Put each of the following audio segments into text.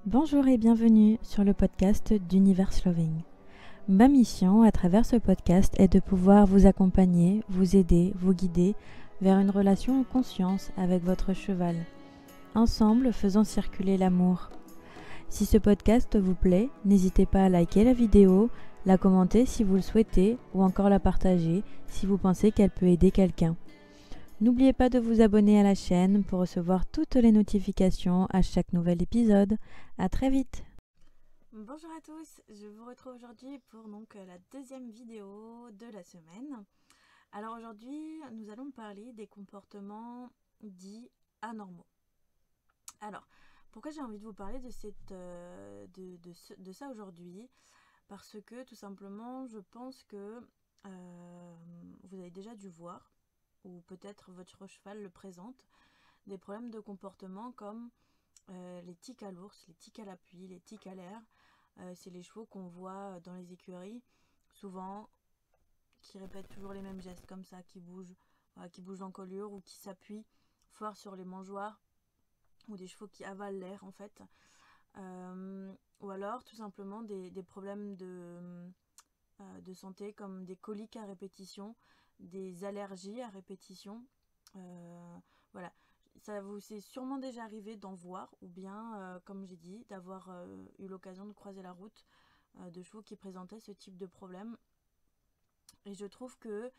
Bonjour et bienvenue sur le podcast d'Universe Loving. Ma mission à travers ce podcast est de pouvoir vous accompagner, vous aider, vous guider vers une relation en conscience avec votre cheval. Ensemble, faisons circuler l'amour. Si ce podcast vous plaît, n'hésitez pas à liker la vidéo, la commenter si vous le souhaitez ou encore la partager si vous pensez qu'elle peut aider quelqu'un. N'oubliez pas de vous abonner à la chaîne pour recevoir toutes les notifications à chaque nouvel épisode. À très vite. Bonjour à tous, je vous retrouve aujourd'hui pour la deuxième vidéo de la semaine. Alors aujourd'hui, nous allons parler des comportements dits anormaux. Alors, pourquoi j'ai envie de vous parler de ça aujourd'hui? Parce que tout simplement, je pense que vous avez déjà dû voir, ou peut-être votre cheval le présente, des problèmes de comportement comme les tics à l'ours, les tics à l'appui, les tics à l'air. C'est les chevaux qu'on voit dans les écuries, souvent, qui répètent toujours les mêmes gestes comme ça, qui bougent l'encolure ou qui s'appuient fort sur les mangeoires, ou des chevaux qui avalent l'air en fait. Ou alors tout simplement des problèmes de santé comme des coliques à répétition, des allergies à répétition. Voilà, ça vous est sûrement déjà arrivé d'en voir ou bien, comme j'ai dit, d'avoir eu l'occasion de croiser la route de chevaux qui présentaient ce type de problème. Et je trouve que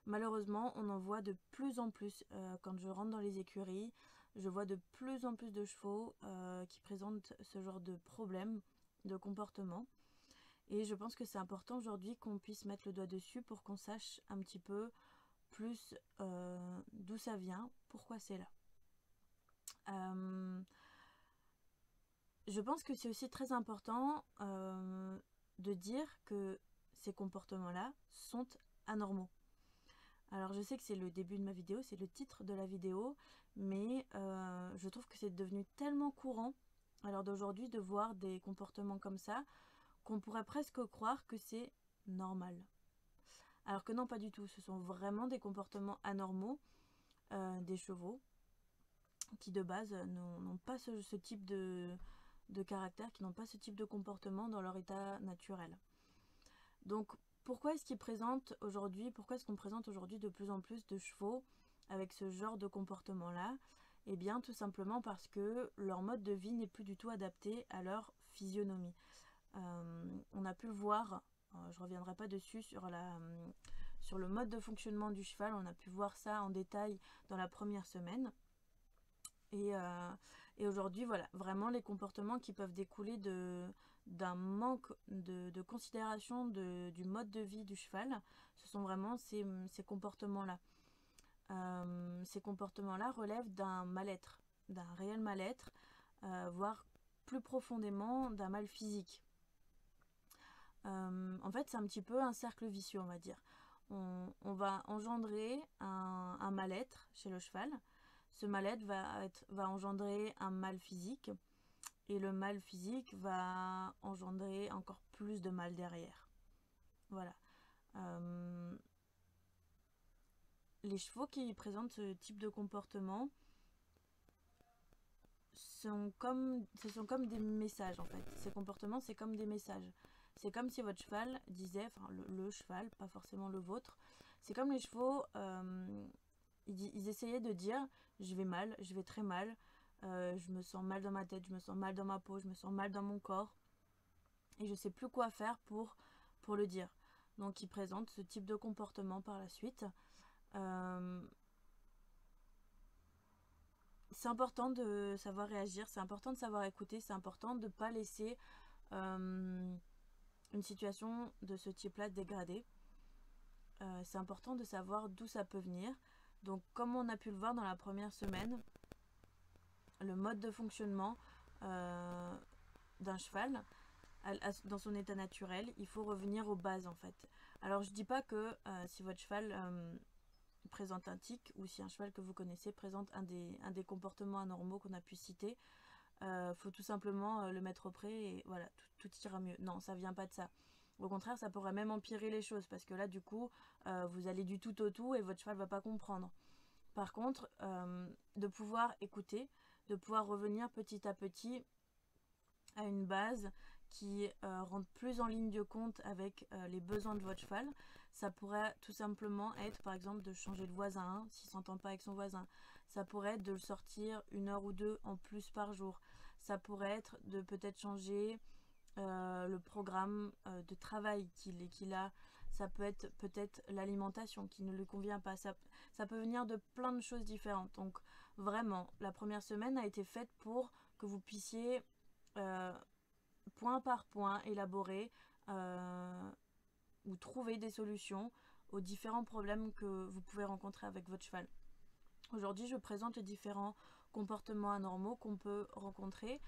malheureusement, on en voit de plus en plus. Quand je rentre dans les écuries, je vois de plus en plus de chevaux qui présentent ce genre de problème, de comportement. Et je pense que c'est important aujourd'hui qu'on puisse mettre le doigt dessus pour qu'on sache un petit peu plus d'où ça vient, pourquoi c'est là. Je pense que c'est aussi très important de dire que ces comportements-là sont anormaux. Alors je sais que c'est le début de ma vidéo, c'est le titre de la vidéo, mais je trouve que c'est devenu tellement courant à l'heure d'aujourd'hui de voir des comportements comme ça qu'on pourrait presque croire que c'est normal. Alors que non, pas du tout. Ce sont vraiment des comportements anormaux des chevaux qui de base n'ont pas ce type de caractère, qui n'ont pas ce type de comportement dans leur état naturel. Donc pourquoi est-ce qu'on présente aujourd'hui de plus en plus de chevaux avec ce genre de comportement-là? Eh bien tout simplement parce que leur mode de vie n'est plus du tout adapté à leur physionomie. On a pu le voir, je ne reviendrai pas dessus sur le mode de fonctionnement du cheval, on a pu voir ça en détail dans la première semaine. Et aujourd'hui, voilà, vraiment les comportements qui peuvent découler d'un manque de considération du mode de vie du cheval, ce sont vraiment ces comportements-là. Ces comportements-là relèvent d'un mal-être, d'un réel mal-être, voire plus profondément d'un mal physique. En fait, c'est un petit peu un cercle vicieux, on va dire. On va engendrer un mal-être chez le cheval. Ce mal-être va engendrer un mal physique. Et le mal physique va engendrer encore plus de mal derrière. Voilà. Les chevaux qui présentent ce type de comportement ce sont comme des messages en fait. Ces comportements, c'est comme des messages. C'est comme si votre cheval disait, enfin le cheval, pas forcément le vôtre, c'est comme les chevaux, ils essayaient de dire je vais mal, je vais très mal, je me sens mal dans ma tête, je me sens mal dans ma peau, je me sens mal dans mon corps et je sais plus quoi faire pour le dire. Donc ils présentent ce type de comportement par la suite. C'est important de savoir réagir, c'est important de savoir écouter, c'est important de ne pas laisser une situation de ce type-là dégradée. C'est important de savoir d'où ça peut venir. Donc comme on a pu le voir dans la première semaine, le mode de fonctionnement d'un cheval, dans son état naturel, il faut revenir aux bases en fait. Alors je dis pas que si votre cheval présente un tic ou si un cheval que vous connaissez présente un des comportements anormaux qu'on a pu citer, faut tout simplement le mettre au pré et voilà, tout ira mieux. Non, ça vient pas de ça. Au contraire, ça pourrait même empirer les choses parce que là, du coup, vous allez du tout au tout et votre cheval va pas comprendre. Par contre, de pouvoir écouter, de pouvoir revenir petit à petit à une base qui rentre plus en ligne de compte avec les besoins de votre cheval. Ça pourrait tout simplement être par exemple de changer de voisin s'il ne s'entend pas avec son voisin. Ça pourrait être de le sortir 1 heure ou 2 en plus par jour. Ça pourrait être de peut-être changer le programme de travail qu'il a. Ça peut être peut-être l'alimentation qui ne lui convient pas. Ça peut venir de plein de choses différentes. Donc vraiment, la première semaine a été faite pour que vous puissiez point par point élaborer ou trouver des solutions aux différents problèmes que vous pouvez rencontrer avec votre cheval. Aujourd'hui, je présente les différents comportements anormaux qu'on peut rencontrer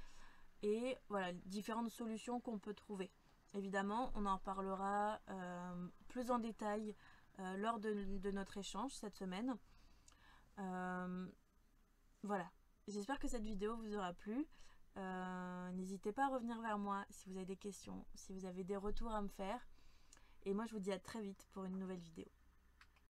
et voilà, différentes solutions qu'on peut trouver. Évidemment, on en reparlera plus en détail lors de notre échange cette semaine. Voilà, j'espère que cette vidéo vous aura plu. N'hésitez pas à revenir vers moi si vous avez des questions, si vous avez des retours à me faire. Et moi, je vous dis à très vite pour une nouvelle vidéo.